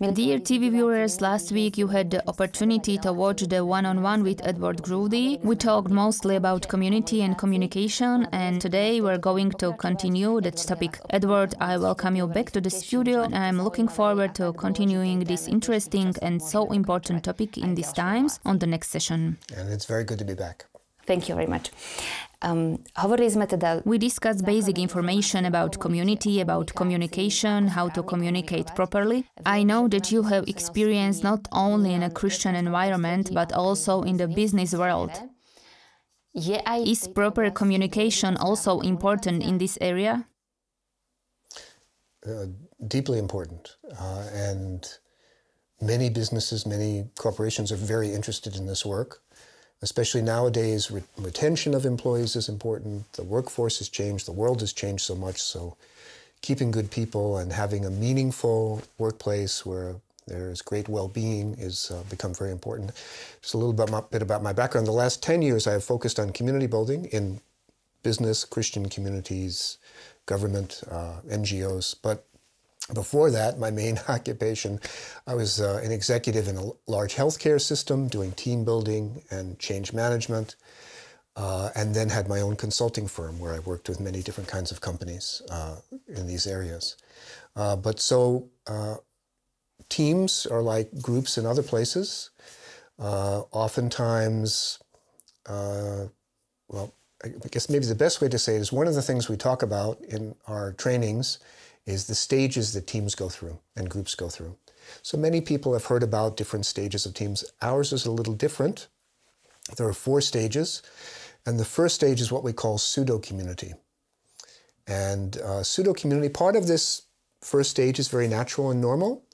Dear TV viewers, last week you had the opportunity to watch the one-on-one with Edward Groody. We talked mostly about community and communication, and today we're going to continue that topic. Edward, I welcome you back to the studio. I'm looking forward to continuing this interesting and so important topic in these times on the next session. And it's very good to be back. Thank you very much. We discussed basic information about community, about communication, how to communicate properly. I know that you have experience not only in a Christian environment, but also in the business world. Is proper communication also important in this area? Deeply important. And many businesses, many corporations are very interested in this work. Especially nowadays, retention of employees is important. The workforce has changed. The world has changed so much. So keeping good people and having a meaningful workplace where there's great well-being is become very important. Just a little bit about my background. The last 10 years, I have focused on community building in business, Christian communities, government, NGOs. But before that, my main occupation, I was an executive in a large healthcare system doing team building and change management, and then had my own consulting firm where I worked with many different kinds of companies in these areas. Teams are like groups in other places. Oftentimes, well, I guess maybe the best way to say it is one of the things we talk about in our trainings is the stages that teams go through and groups go through. So many people have heard about different stages of teams. Ours is a little different. There are 4 stages, and the first stage is what we call pseudo-community. And pseudo-community, part of this first stage is very natural and normal.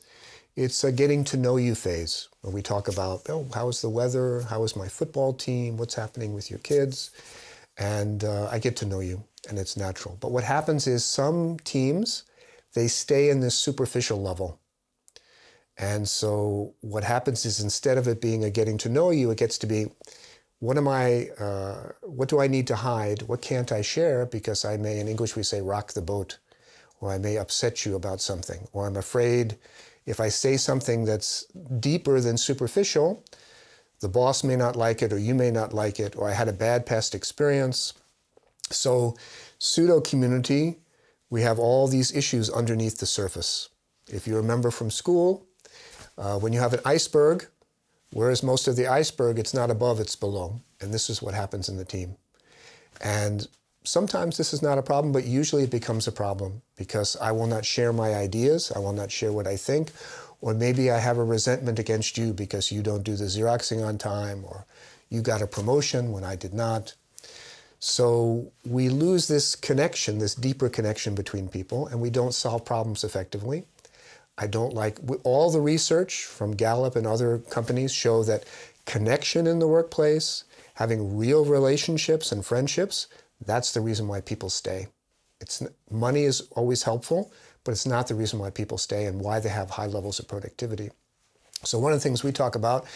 It's a getting to know you phase, where we talk about, oh, how is the weather? How is my football team? What's happening with your kids? And I get to know you, and it's natural. But what happens is some teams, they stay in this superficial level. And so what happens is instead of it being a getting to know you, it gets to be, what do I need to hide? What can't I share? Because I may, in English we say, rock the boat, or I may upset you about something, or I'm afraid if I say something that's deeper than superficial, the boss may not like it, or you may not like it, or I had a bad past experience. So pseudo-community, we have all these issues underneath the surface. If you remember from school, when you have an iceberg, whereas most of the iceberg, it's not above, it's below. And this is what happens in the team. And sometimes this is not a problem, but usually it becomes a problem because I will not share my ideas, I will not share what I think, or maybe I have a resentment against you because you don't do the Xeroxing on time, or you got a promotion when I did not. So we lose this connection, this deeper connection between people, and we don't solve problems effectively. I don't like, all the research from Gallup and other companies show that connection in the workplace, having real relationships and friendships, that's the reason why people stay. Money is always helpful, but it's not the reason why people stay and why they have high levels of productivity. So one of the things we talk about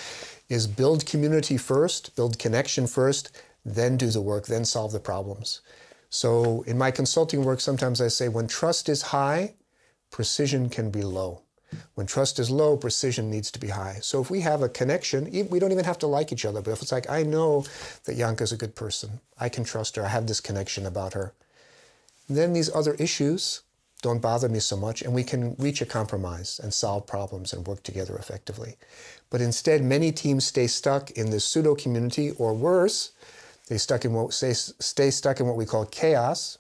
is build community first, build connection first, then do the work, then solve the problems. So in my consulting work, sometimes I say when trust is high, precision can be low. When trust is low, precision needs to be high. So if we have a connection, we don't even have to like each other, but if it's like, I know that Janka's a good person, I can trust her, I have this connection about her, then these other issues don't bother me so much, and we can reach a compromise and solve problems and work together effectively. But instead, many teams stay stuck in this pseudo-community, or worse, they stay stuck in what we call chaos.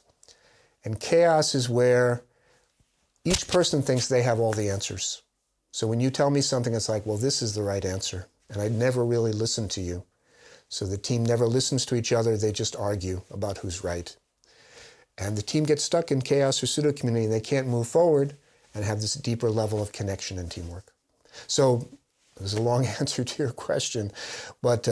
And chaos is where each person thinks they have all the answers. So when you tell me something, it's like, well, this is the right answer. And I never really listen to you. So the team never listens to each other. They just argue about who's right. And the team gets stuck in chaos or pseudo-community, and they can't move forward and have this deeper level of connection and teamwork. So there's a long answer to your question, but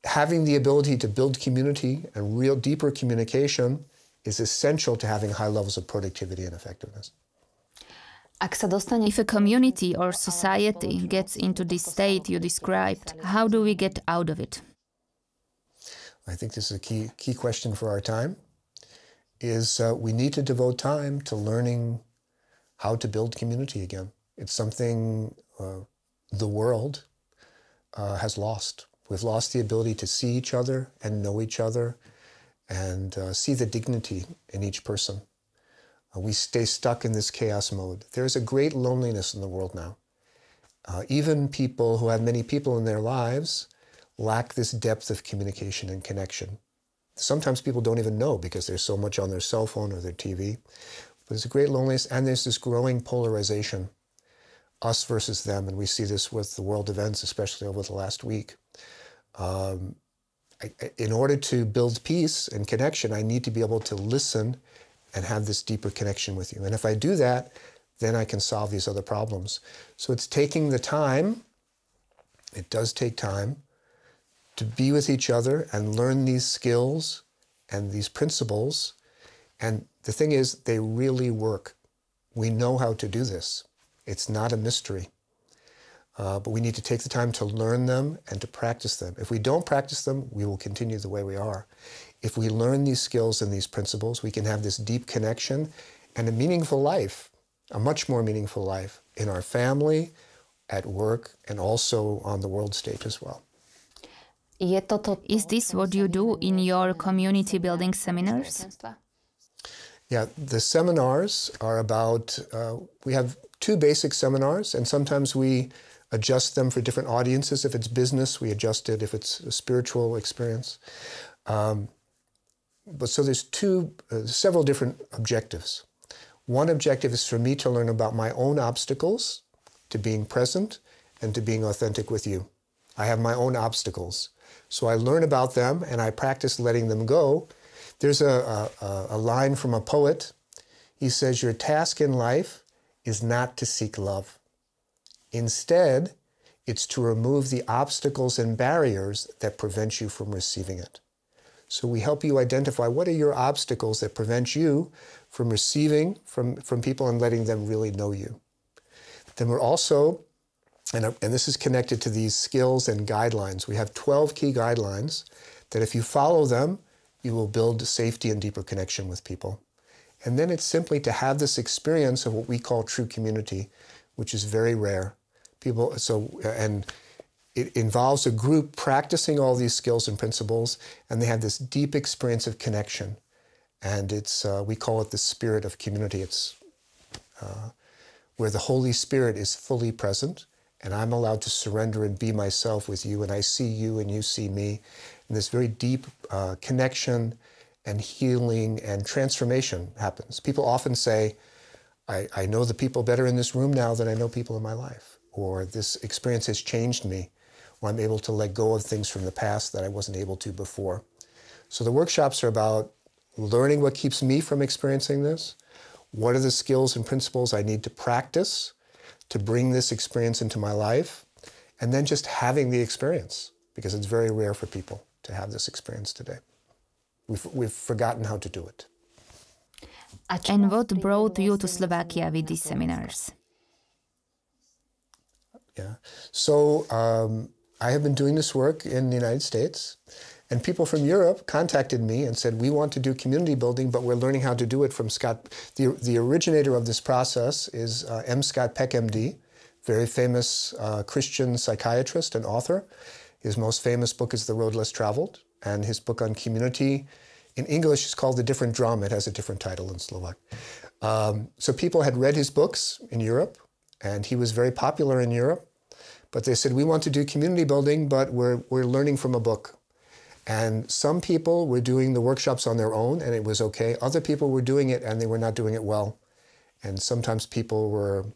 having the ability to build community and real deeper communication is essential to having high levels of productivity and effectiveness. If a community or society gets into this state you described, how do we get out of it? I think this is a key question for our time, is we need to devote time to learning how to build community again. It's something the world has lost. We've lost the ability to see each other and know each other and see the dignity in each person. We stay stuck in this chaos mode. There's a great loneliness in the world now. Even people who have many people in their lives lack this depth of communication and connection. Sometimes people don't even know because there's so much on their cell phone or their TV. But there's a great loneliness, and there's this growing polarization, us versus them, and we see this with the world events, especially over the last week. In order to build peace and connection, I need to be able to listen and have this deeper connection with you. And if I do that, then I can solve these other problems. So it's taking the time, it does take time, to be with each other and learn these skills and these principles. And the thing is, they really work. We know how to do this. It's not a mystery. But we need to take the time to learn them and to practice them. If we don't practice them, we will continue the way we are. If we learn these skills and these principles, we can have this deep connection and a meaningful life, a much more meaningful life in our family, at work, and also on the world stage as well. Is this what you do in your community building seminars? Yeah, the seminars are about, we have 2 basic seminars, and sometimes we adjust them for different audiences. If it's business, we adjust it. If it's a spiritual experience. But so there's several different objectives. One objective is for me to learn about my own obstacles to being present and to being authentic with you. I have my own obstacles. So I learn about them and I practice letting them go. There's a line from a poet. He says, your task in life is not to seek love. Instead, it's to remove the obstacles and barriers that prevent you from receiving it. So we help you identify what are your obstacles that prevent you from receiving from people and letting them really know you. Then we're also, and this is connected to these skills and guidelines, we have 12 key guidelines that if you follow them, you will build safety and deeper connection with people. And then it's simply to have this experience of what we call true community, which is very rare. And it involves a group practicing all these skills and principles, and they have this deep experience of connection. And we call it the spirit of community. It's where the Holy Spirit is fully present, and I'm allowed to surrender and be myself with you, and I see you and you see me. And this very deep connection and healing and transformation happens. People often say, I know the people better in this room now than I know people in my life, or this experience has changed me, or I'm able to let go of things from the past that I wasn't able to before. So the workshops are about learning what keeps me from experiencing this, what are the skills and principles I need to practice to bring this experience into my life, and then just having the experience, because it's very rare for people to have this experience today. We've forgotten how to do it. And what brought you to Slovakia with these seminars? Yeah, so I have been doing this work in the United States, and people from Europe contacted me and said, we want to do community building, but we're learning how to do it from Scott. The originator of this process is M. Scott Peck, MD, very famous Christian psychiatrist and author. His most famous book is The Road Less Traveled, and his book on community in English is called The Different Drum. It has a different title in Slovak. So people had read his books in Europe, and he was very popular in Europe. But they said, we want to do community building, but we're learning from a book. And some people were doing the workshops on their own, and it was okay. Other people were doing it, and they were not doing it well. And sometimes people were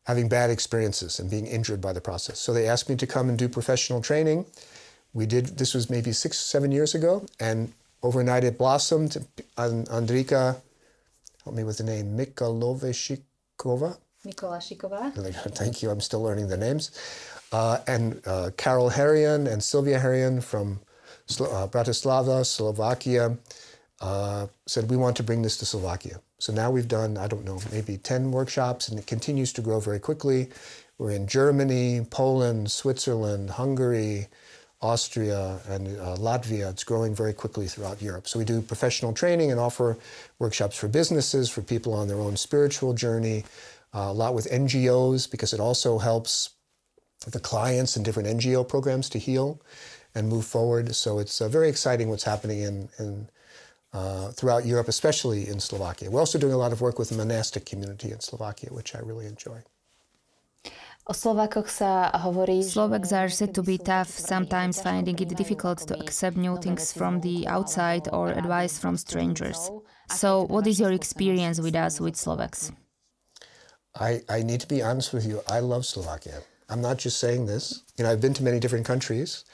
having bad experiences and being injured by the process. So they asked me to come and do professional training. We did, this was maybe 6 or 7 years ago, and overnight it blossomed. Andrika, help me with the name, Mikoloveshikova. Thank you, I'm still learning the names. And Carol Harian and Sylvia Harian from Bratislava, Slovakia, said we want to bring this to Slovakia. So now we've done, I don't know, maybe 10 workshops, and it continues to grow very quickly. We're in Germany, Poland, Switzerland, Hungary, Austria, and Latvia. It's growing very quickly throughout Europe. So we do professional training and offer workshops for businesses, for people on their own spiritual journey, a lot with NGOs, because it also helps the clients in different NGO programs to heal and move forward. So it's very exciting what's happening throughout Europe, especially in Slovakia. We're also doing a lot of work with the monastic community in Slovakia, which I really enjoy. Slovaks are said to be tough, sometimes finding it difficult to accept new things from the outside or advice from strangers. So, what is your experience with us, with Slovaks? I need to be honest with you, I love Slovakia. I'm not just saying this. I've been to many different countries.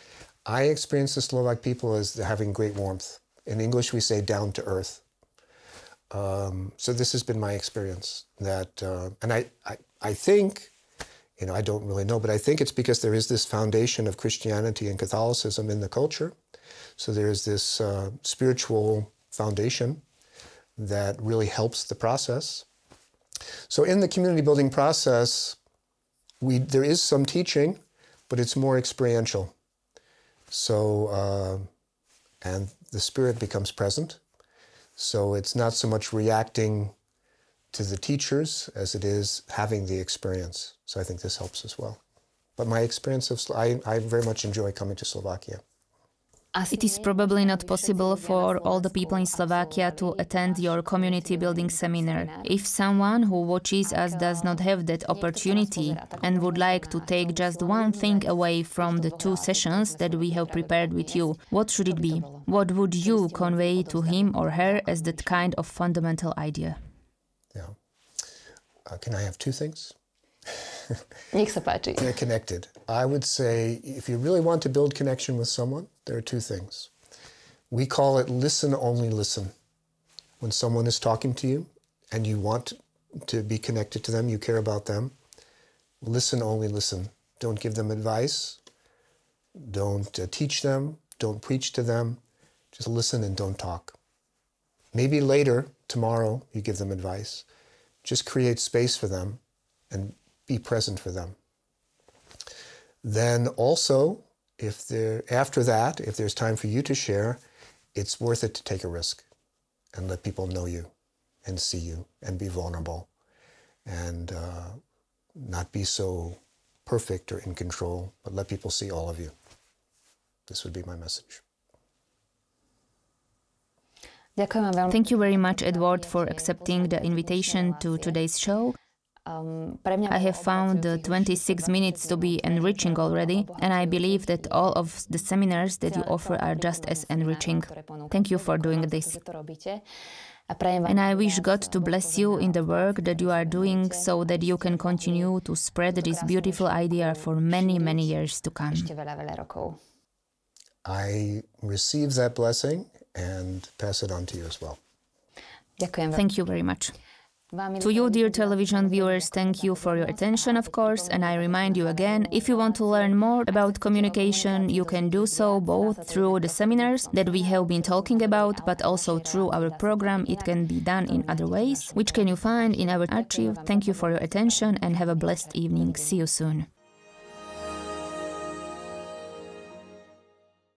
I experience the Slovak people as having great warmth. In English, we say down to earth. So this has been my experience. And I think, I don't really know, but I think it's because there is this foundation of Christianity and Catholicism in the culture. So there is this spiritual foundation that really helps the process. So in the community building process, there is some teaching, but it's more experiential. So, and the Spirit becomes present. So it's not so much reacting to the teachers as it is having the experience. So I think this helps as well. But my experience I very much enjoy coming to Slovakia. It is probably not possible for all the people in Slovakia to attend your community building seminar. If someone who watches us does not have that opportunity and would like to take just one thing away from the 2 sessions that we have prepared with you, what should it be? What would you convey to him or her as that kind of fundamental idea? Yeah. Can I have 2 things? Nech sa páči. They're connected. I would say if you really want to build connection with someone, there are 2 things. We call it listen, only listen. When someone is talking to you and you want to be connected to them, you care about them, listen, only listen. Don't give them advice. Don't teach them. Don't preach to them. Just listen and don't talk. Maybe later, tomorrow, you give them advice. Just create space for them and be present for them. Then also, after that, if there's time for you to share, it's worth it to take a risk and let people know you and see you and be vulnerable and not be so perfect or in control, but let people see all of you. This would be my message. Thank you very much, Edward, for accepting the invitation to today's show. I have found the 26 minutes to be enriching already, and I believe that all of the seminars that you offer are just as enriching. Thank you for doing this. And I wish God to bless you in the work that you are doing so that you can continue to spread this beautiful idea for many, many years to come. I receive that blessing and pass it on to you as well. Thank you very much. To you, dear television viewers, thank you for your attention, of course, and I remind you again, if you want to learn more about communication, you can do so both through the seminars that we have been talking about, but also through our program. It can be done in other ways, which can you find in our archive. Thank you for your attention and have a blessed evening. See you soon.